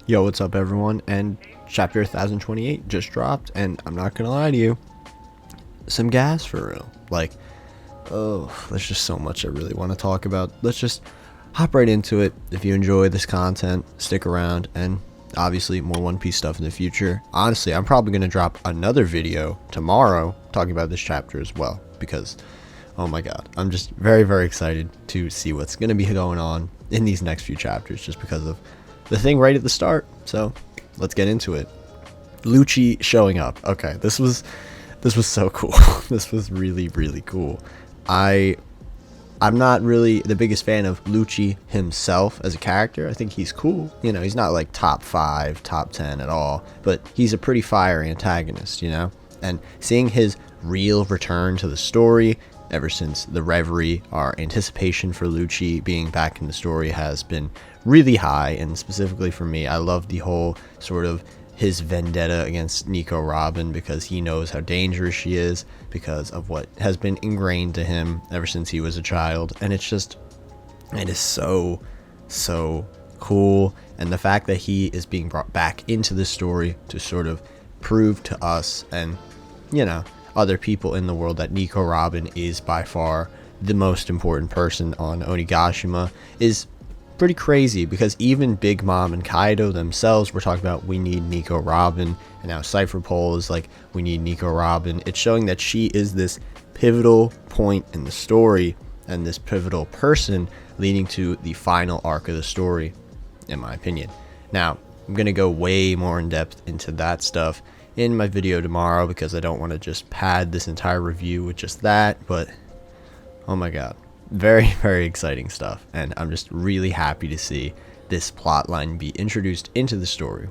Yo, what's up, everyone? And chapter 1028 just dropped, and I'm not gonna lie to you, some gas for real. Like, oh, there's just so much I really want to talk about. Let's just hop right into it. If you enjoy this content, stick around, and obviously more One Piece stuff in the future. Honestly, I'm probably gonna drop another video tomorrow talking about this chapter as well, because oh my god, I'm just very, very excited to see what's gonna be going on in these next few chapters, just because of the thing right at the start. So let's get into it. Lucci showing up. Okay, this was so cool. This was really, really cool. I'm not really the biggest fan of Lucci himself as a character. I think he's cool. You know, he's not like top 5, top 10 at all, but he's a pretty fiery antagonist, you know? And seeing his real return to the story ever since the Reverie, our anticipation for Lucci being back in the story has been really high. And specifically for me, I love the whole sort of his vendetta against Nico Robin, because he knows how dangerous she is because of what has been ingrained to him ever since he was a child. And it is so cool. And the fact that he is being brought back into the story to sort of prove to us and, you know, other people in the world that Nico Robin is by far the most important person on Onigashima is pretty crazy, because even Big Mom and Kaido themselves were talking about, we need Nico Robin, and now Cypher Pole is like, we need Nico Robin. It's showing that she is this pivotal point in the story and this pivotal person leading to the final arc of the story, in my opinion. Now, I'm going to go way more in depth into that stuff in my video tomorrow, because I don't want to just pad this entire review with just that. But oh my god, very, very exciting stuff, and I'm just really happy to see this plot line be introduced into the story.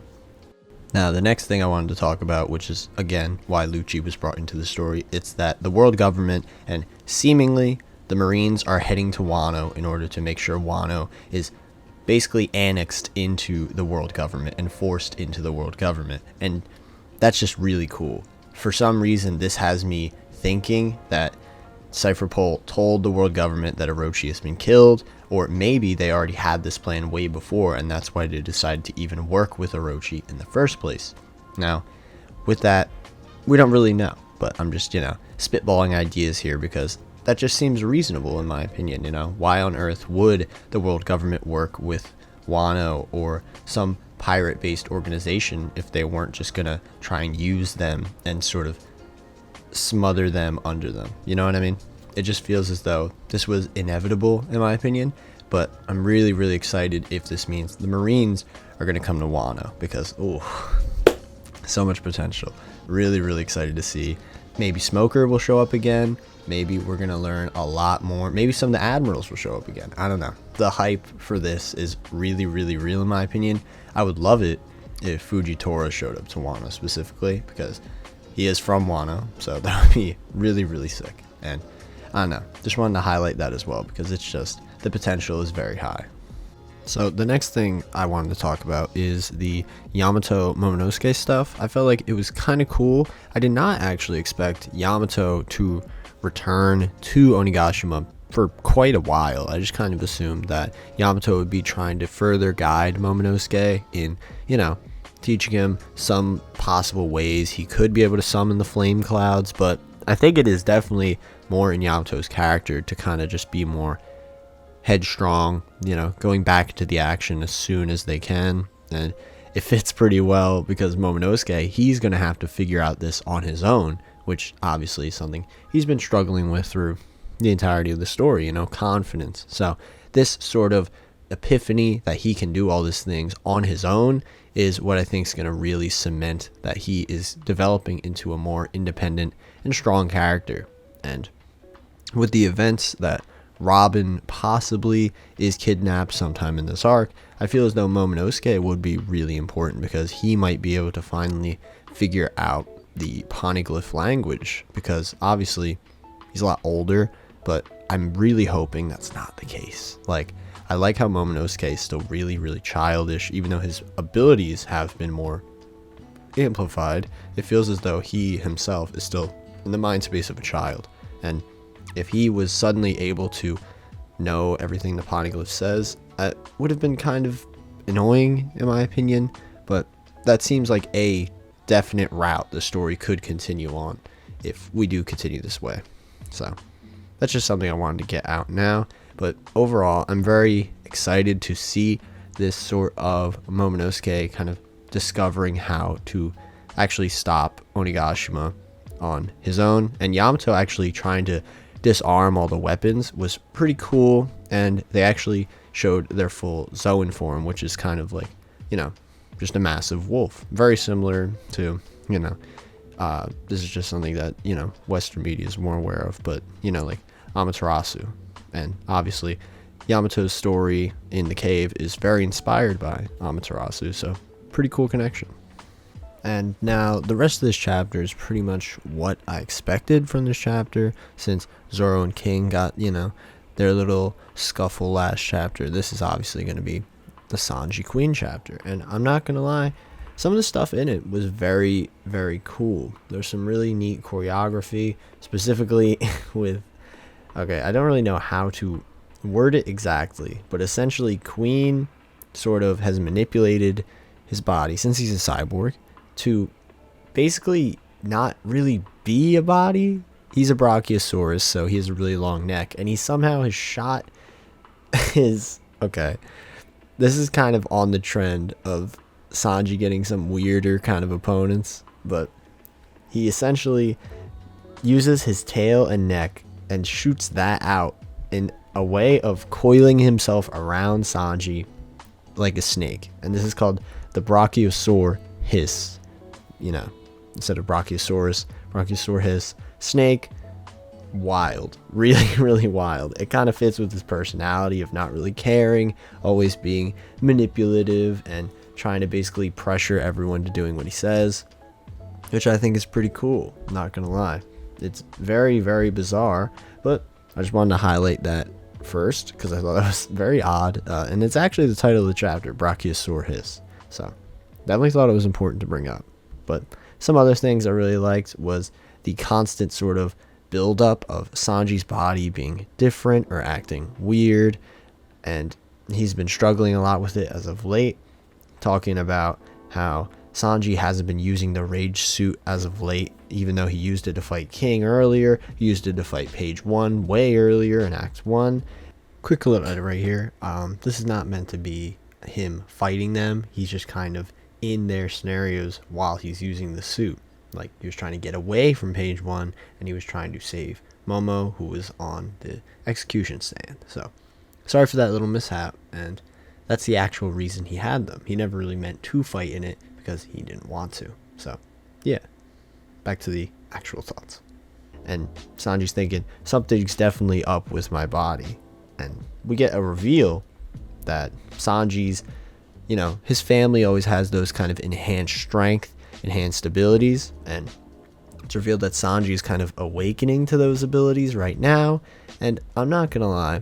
Now, the next thing I wanted to talk about, which is again why Lucci was brought into the story, it's that the world government and seemingly the Marines are heading to Wano in order to make sure Wano is basically annexed into the world government and forced into the world government. And that's just really cool. For some reason, this has me thinking that Cypher Pole told the world government that Orochi has been killed, or maybe they already had this plan way before, and that's why they decided to even work with Orochi in the first place. Now, with that, we don't really know, but I'm just, spitballing ideas here, because that just seems reasonable in my opinion. Why on earth would the world government work with Wano or some pirate-based organization if they weren't just gonna try and use them and sort of smother them under them? You know what I mean? It just feels as though this was inevitable in my opinion, but I'm really, really excited if this means the Marines are gonna come to Wano, because so much potential. Really, really excited to see. Maybe Smoker will show up again. Maybe we're gonna learn a lot more. Maybe some of the admirals will show up again. I don't know. The hype for this is really, really real in my opinion. I would love it if Fujitora showed up to Wano specifically, because he is from Wano, so that would be really, really sick. And I don't know, just wanted to highlight that as well, because it's just, the potential is very high. So the next thing I wanted to talk about is the Yamato Momonosuke stuff. I felt like it was kind of cool. I did not actually expect Yamato to return to Onigashima for quite a while. I just kind of assumed that Yamato would be trying to further guide Momonosuke in, teaching him some possible ways he could be able to summon the flame clouds. But I think it is definitely more in Yamato's character to kind of just be more headstrong, going back to the action as soon as they can. And it fits pretty well, because Momonosuke, he's going to have to figure out this on his own, which obviously is something he's been struggling with through the entirety of the story, confidence. So this sort of epiphany that he can do all these things on his own is what I think is going to really cement that he is developing into a more independent and strong character. And with the events that Robin possibly is kidnapped sometime in this arc, I feel as though Momonosuke would be really important, because he might be able to finally figure out the poneglyph language, because obviously he's a lot older, but I'm really hoping that's not the case. Like, I like how Momonosuke is still really, really childish, even though his abilities have been more amplified. It feels as though he himself is still in the mind space of a child, and if he was suddenly able to know everything the poneglyph says, it would have been kind of annoying in my opinion, but that seems like a definite route the story could continue on if we do continue this way. So that's just something I wanted to get out now. But overall, I'm very excited to see this sort of Momonosuke kind of discovering how to actually stop Onigashima on his own, and Yamato actually trying to disarm all the weapons was pretty cool. And they actually showed their full Zoan form, which is kind of like, just a massive wolf, very similar to, this is just something that, Western media is more aware of, but, like Amaterasu. And obviously Yamato's story in the cave is very inspired by Amaterasu, so pretty cool connection. And now the rest of this chapter is pretty much what I expected from this chapter, since Zoro and King got, their little scuffle last chapter. This is obviously going to be the Sanji Queen chapter, and I'm not going to lie, some of the stuff in it was very, very cool. There's some really neat choreography, specifically with, okay, I don't really know how to word it exactly, but essentially Queen sort of has manipulated his body, since he's a cyborg, to basically not really be a body. He's a Brachiosaurus, so he has a really long neck, and he somehow has shot his, okay, this is kind of on the trend of Sanji getting some weirder kind of opponents, but he essentially uses his tail and neck and shoots that out in a way of coiling himself around Sanji like a snake. And this is called the Brachiosaur hiss. Instead of Brachiosaurus, Brachiosaur hiss. Snake, wild. Really, really wild. It kind of fits with his personality of not really caring, always being manipulative, and trying to basically pressure everyone to doing what he says, which I think is pretty cool, not gonna lie. It's very, very bizarre, but I just wanted to highlight that first because I thought that was very odd, and it's actually the title of the chapter, Brachiosaur hiss, so definitely thought it was important to bring up. But some other things I really liked was the constant sort of build up of Sanji's body being different or acting weird, and he's been struggling a lot with it as of late, talking about how Sanji hasn't been using the rage suit as of late, even though he used it to fight King earlier. He used it to fight Page 1 way earlier in Act 1. Quick little edit right here. This is not meant to be him fighting them. He's just kind of in their scenarios while he's using the suit. Like, he was trying to get away from Page 1, and he was trying to save Momo, who was on the execution stand. So, sorry for that little mishap, and that's the actual reason he had them. He never really meant to fight in it because he didn't want to. So, yeah. Back to the actual thoughts. And Sanji's thinking, something's definitely up with my body. And we get a reveal that Sanji's, his family always has those kind of enhanced strength, enhanced abilities. And it's revealed that Sanji is kind of awakening to those abilities right now. And I'm not going to lie,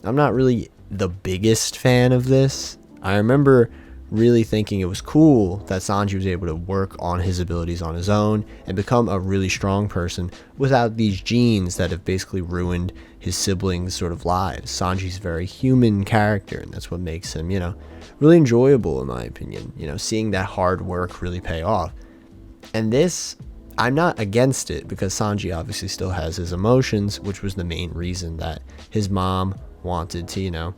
I'm not really the biggest fan of this. I remember really thinking it was cool that Sanji was able to work on his abilities on his own and become a really strong person without these genes that have basically ruined his siblings' sort of lives. Sanji's a very human character, and that's what makes him, really enjoyable in my opinion, seeing that hard work really pay off. And this, I'm not against it because Sanji obviously still has his emotions, which was the main reason that his mom wanted to,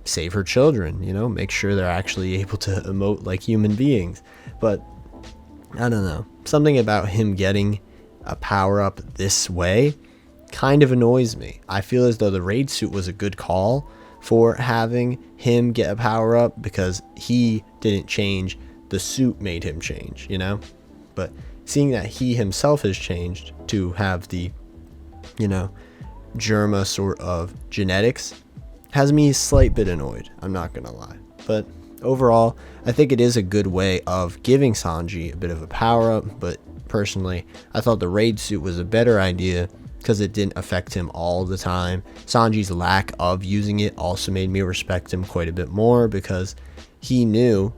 save her children, make sure they're actually able to emote like human beings. But I don't know, something about him getting a power up this way kind of annoys me. I feel as though the raid suit was a good call for having him get a power up because he didn't change, the suit made him change, but seeing that he himself has changed to have the Germa sort of genetics has me a slight bit annoyed, I'm not gonna lie. But overall, I think it is a good way of giving Sanji a bit of a power up, but personally, I thought the raid suit was a better idea because it didn't affect him all the time. Sanji's lack of using it also made me respect him quite a bit more because he knew,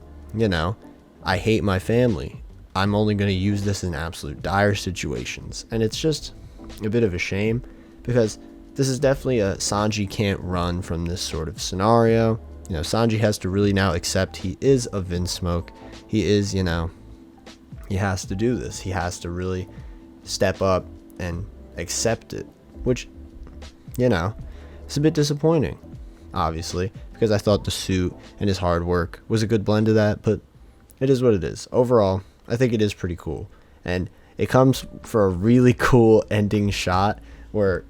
I hate my family. I'm only going to use this in absolute dire situations. And it's just a bit of a shame because this is definitely a Sanji can't run from this sort of scenario. You know, Sanji has to really now accept he is a Vinsmoke. He is, you know, he has to do this. He has to really step up and accept it, which, you know, it's a bit disappointing, obviously, because I thought the suit and his hard work was a good blend of that, but it is what it is. Overall, I think it is pretty cool, and it comes for a really cool ending shot where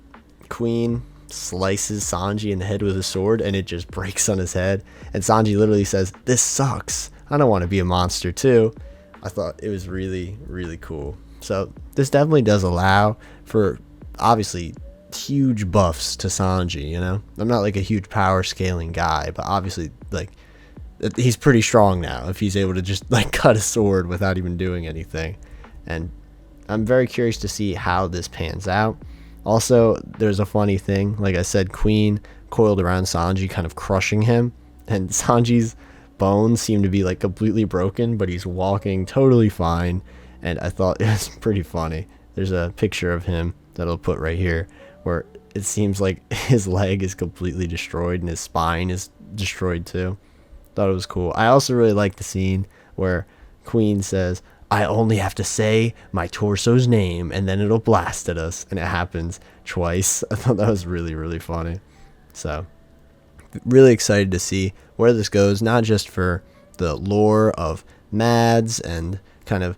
Queen slices Sanji in the head with a sword and it just breaks on his head, and Sanji literally says, "This sucks. I don't want to be a monster too." I thought it was really, really cool. So this definitely does allow for, obviously, huge buffs to Sanji, you know? I'm not like a huge power scaling guy, but obviously, like, he's pretty strong now if he's able to just, like, cut a sword without even doing anything. And I'm very curious to see how this pans out. Also, there's a funny thing. Like I said, Queen coiled around Sanji, kind of crushing him, and Sanji's bones seem to be, like, completely broken, but he's walking totally fine, and I thought it was pretty funny. There's a picture of him that I'll put right here where it seems like his leg is completely destroyed and his spine is destroyed too. Thought it was cool. I also really like the scene where Queen says, "I only have to say my torso's name and then it'll blast at us," and it happens twice. I thought that was really, really funny. So really excited to see where this goes, not just for the lore of Mads and kind of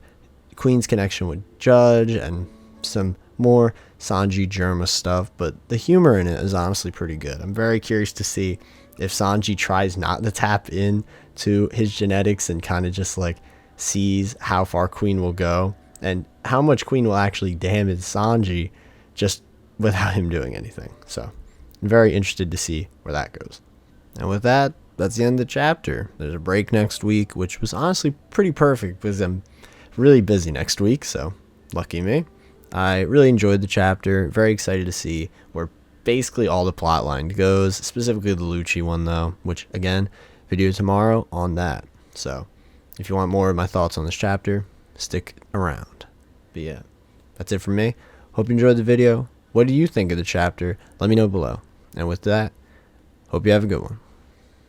Queen's connection with Judge and some more Sanji Germa stuff, but the humor in it is honestly pretty good. I'm very curious to see if Sanji tries not to tap in to his genetics and kind of just like sees how far Queen will go and how much Queen will actually damage Sanji just without him doing anything. So I'm very interested to see where that goes. And with that, that's the end of the chapter. There's a break next week, which was honestly pretty perfect because I'm really busy next week, so lucky me. I really enjoyed the chapter. Very excited to see where basically all the plot line goes, specifically the Lucci one though, which again, video tomorrow on that. So if you want more of my thoughts on this chapter, stick around. But yeah, that's it from me. Hope you enjoyed the video. What do you think of the chapter? Let me know below. And with that, hope you have a good one.